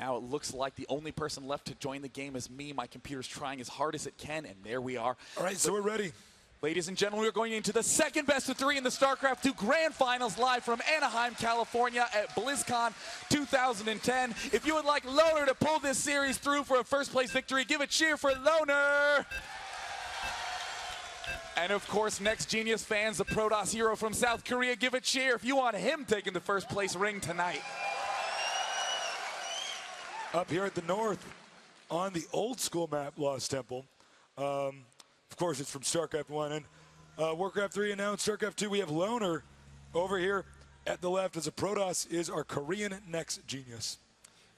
Now it looks like the only person left to join the game is me. My computer's trying as hard as it can, and there we are. All right, so we're ready. Ladies and gentlemen, we're going into the second best of 3 in the StarCraft 2 Grand Finals live from Anaheim, California at BlizzCon 2010. If you would like Loner to pull this series through for a first-place victory, give a cheer for Loner! And of course, Nexgenius fans, the Protoss hero from South Korea, give a cheer if you want him taking the first-place ring tonight. Up here at the north, on the old-school map, Lost Temple. Of course, it's from StarCraft 1 and Warcraft 3, and now in StarCraft 2, we have Loner over here at the left as a Protoss is our Korean Nexgenius.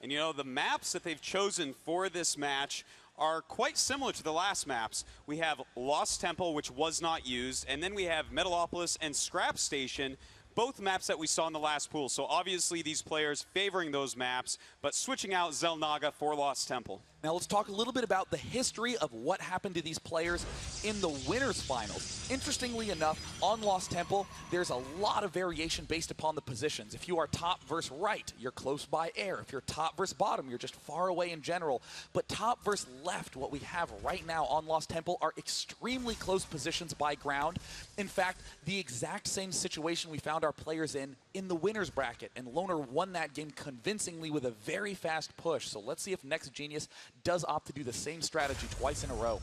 And you know, the maps that they've chosen for this match are quite similar to the last maps. We have Lost Temple, which was not used, and then we have Metalopolis and Scrap Station, both maps that we saw in the last pool. So obviously these players favoring those maps, but switching out Xel'Naga for Lost Temple. Now let's talk a little bit about the history of what happened to these players in the winners finals. Interestingly enough, on Lost Temple, there's a lot of variation based upon the positions. If you are top versus right, you're close by air. If you're top versus bottom, you're just far away in general. But top versus left, what we have right now on Lost Temple are extremely close positions by ground. In fact, the exact same situation we found our players in the winners bracket, and Loner won that game convincingly with a very fast push. So let's see if Nexgenius does opt to do the same strategy twice in a row.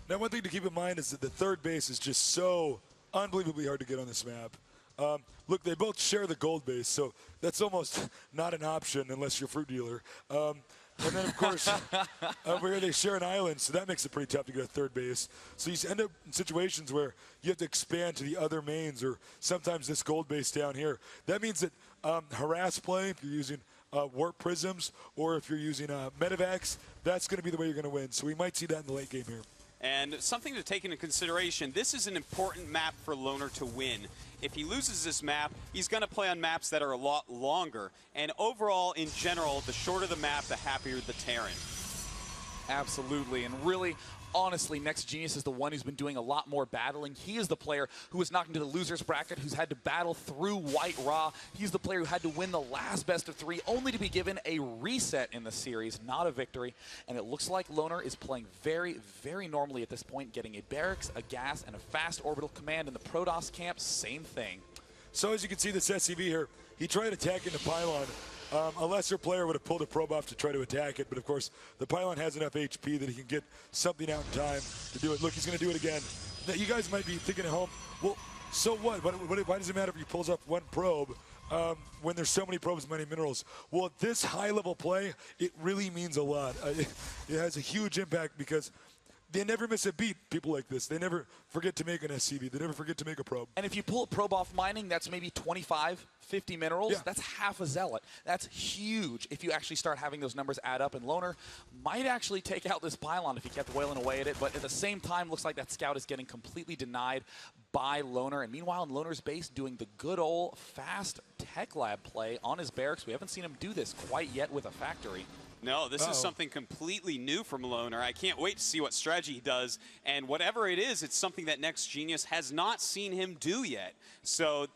Now, one thing to keep in mind is that the third base is just so unbelievably hard to get on this map. Look, they both share the gold base, so that's almost not an option unless you're a fruit dealer. And then, of course, over here they share an island, so that makes it pretty tough to get a third base. So you end up in situations where you have to expand to the other mains, or sometimes this gold base down here. That means that harass play, if you're using warp prisms, or if you're using medevacs, that's going to be the way you're going to win. So we might see that in the late game here. And something to take into consideration, this is an important map for Loner to win. If he loses this map, he's going to play on maps that are a lot longer. And overall, in general, the shorter the map, the happier the Terran. Absolutely, and really, honestly, Nexgenius is the one who's been doing a lot more battling. He is the player who was knocked into the losers bracket, who's had to battle through White Raw. He's the player who had to win the last best of 3, only to be given a reset in the series, not a victory. And it looks like Loner is playing very, very normally at this point, getting a barracks, a gas, and a fast orbital command. In the Protoss camp, same thing. So as you can see, this SCV here, he tried attacking the pylon. A lesser player would have pulled a probe off to try to attack it, but of course, the pylon has enough HP that he can get something out in time to do it. Look, he's going to do it again. Now, you guys might be thinking at home, well, so what? Why does it matter if he pulls up one probe when there's so many probes, many minerals? Well, at this high-level play, it really means a lot. It has a huge impact because they never miss a beat, people like this. They never forget to make an SCV. They never forget to make a probe. And if you pull a probe off mining, that's maybe 25, 50 minerals. Yeah. That's half a zealot. That's huge if you actually start having those numbers add up. And Loner might actually take out this pylon if he kept wailing away at it. But at the same time, looks like that scout is getting completely denied by Loner. And meanwhile, in Loner's base, doing the good old fast tech lab play on his barracks. We haven't seen him do this quite yet with a factory. No, this is something completely new from Loner. I can't wait to see what strategy he does. And whatever it is, it's something that Nexgenius has not seen him do yet. So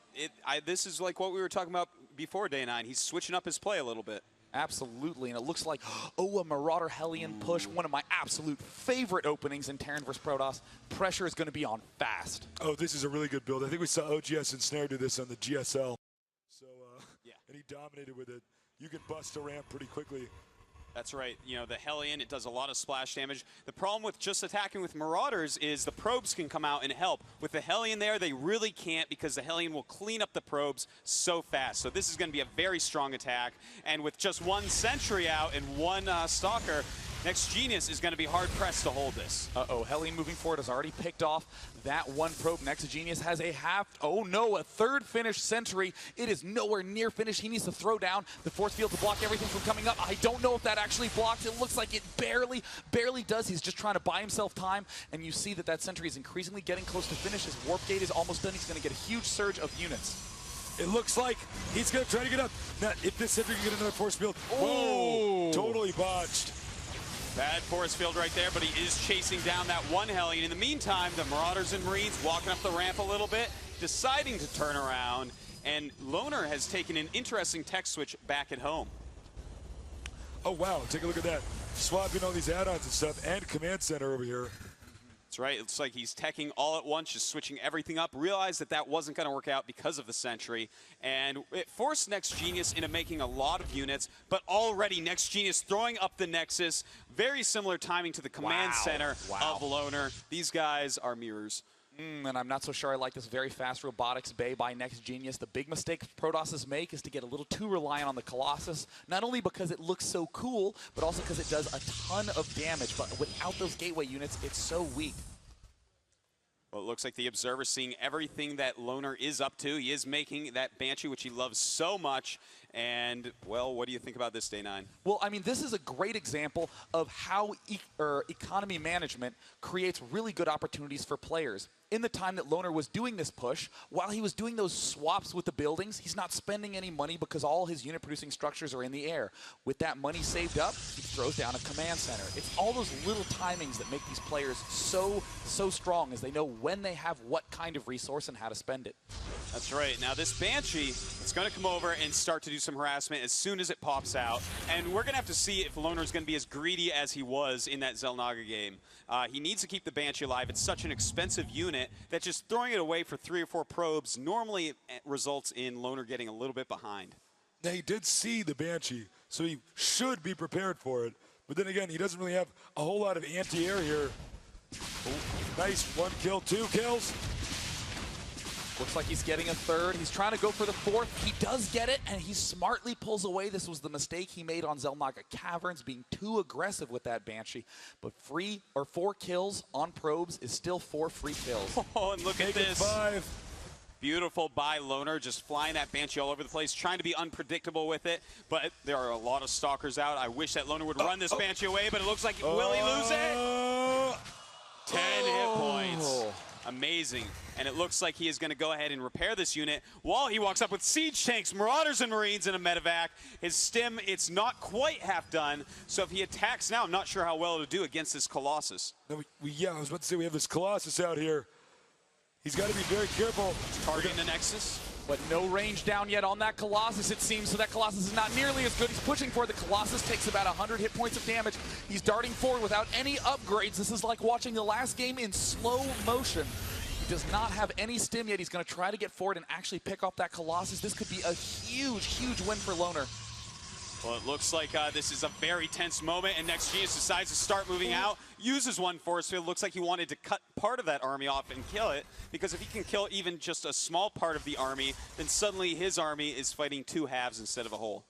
this is like what we were talking about before Day 9. He's switching up his play a little bit. Absolutely, and it looks like, oh, a Marauder Hellion push, one of my absolute favorite openings in Terran vs. Protoss. Pressure is going to be on fast. Oh, this is a really good build. I think we saw OGS and Snare do this on the GSL. So, yeah. And he dominated with it. You can bust a ramp pretty quickly. That's right. You know, the Hellion, it does a lot of splash damage. The problem with just attacking with Marauders is the probes can come out and help. With the Hellion there, they really can't because the Hellion will clean up the probes so fast. So this is going to be a very strong attack. And with just one Sentry out and one Stalker, Nexgenius is going to be hard-pressed to hold this. Uh-oh, Hellion moving forward has already picked off that one probe. Nexgenius has a a third finished Sentry. It is nowhere near finished. He needs to throw down the force field to block everything from coming up. I don't know if that actually blocks. It looks like it barely does. He's just trying to buy himself time, and you see that Sentry is increasingly getting close to finish. His warp gate is almost done. He's going to get a huge surge of units. It looks like he's going to try to get up. Now, if this Sentry can get another force field, whoa, totally botched. Bad force field right there, but he is chasing down that one Hellion. In the meantime, the Marauders and Marines walking up the ramp a little bit, deciding to turn around, and Loner has taken an interesting tech switch back at home. Oh, wow, take a look at that. Swapping all these add-ons and stuff, and Command Center over here. That's right. It's like he's teching all at once, just switching everything up. Realized that that wasn't going to work out because of the Sentry, and it forced Nexgenius into making a lot of units, but already Nexgenius throwing up the Nexus. Very similar timing to the Command Center of Loner. These guys are mirrors. And I'm not so sure I like this very fast robotics bay by Nexgenius. The big mistake Protosses make is to get a little too reliant on the Colossus, not only because it looks so cool, but also because it does a ton of damage. But without those gateway units, it's so weak. Well, it looks like the Observer's seeing everything that Loner is up to. He is making that Banshee, which he loves so much. And, well, what do you think about this, Day 9? Well, I mean, this is a great example of how economy management creates really good opportunities for players. In the time that Loner was doing this push, while he was doing those swaps with the buildings, he's not spending any money because all his unit-producing structures are in the air. With that money saved up, he throws down a command center. It's all those little timings that make these players so strong, as they know when they have what kind of resource and how to spend it. That's right. Now this Banshee is going to come over and start to do some harassment as soon as it pops out. And we're going to have to see if Loner's going to be as greedy as he was in that Xel'Naga game. He needs to keep the Banshee alive. It's such an expensive unit that just throwing it away for 3 or 4 probes normally results in Loner getting a little bit behind. Now, he did see the Banshee, so he should be prepared for it. But then again, he doesn't really have a whole lot of anti-air here. Oh, nice 1 kill, 2 kills. Looks like he's getting a 3rd. He's trying to go for the 4th. He does get it, and he smartly pulls away. This was the mistake he made on Xel'Naga Caverns, being too aggressive with that Banshee. But 4 kills on probes is still 4 free kills. Oh, and look at this. 5. Beautiful by Loner, just flying that Banshee all over the place, trying to be unpredictable with it. But there are a lot of stalkers out. I wish that Loner would run this Banshee away, but it looks like, will he lose it? 10 hit points. Amazing. And it looks like he is going to go ahead and repair this unit while he walks up with siege tanks, marauders, and marines in a medevac. His stim, it's not quite half done. So if he attacks now, I'm not sure how well it'll do against this Colossus. No, I was about to say, we have this Colossus out here. He's got to be very careful. Targeting the Nexus. But no range down yet on that Colossus, it seems, so that Colossus is not nearly as good. He's pushing for the Colossus, takes about 100 hit points of damage. He's darting forward without any upgrades. This is like watching the last game in slow motion. He does not have any stim yet. He's going to try to get forward and actually pick off that Colossus. This could be a huge win for Loner. Well, it looks like this is a very tense moment, and Nexgenius decides to start moving out, uses 1 force field. Looks like he wanted to cut part of that army off and kill it, because if he can kill even just a small part of the army, then suddenly his army is fighting 2 halves instead of a whole.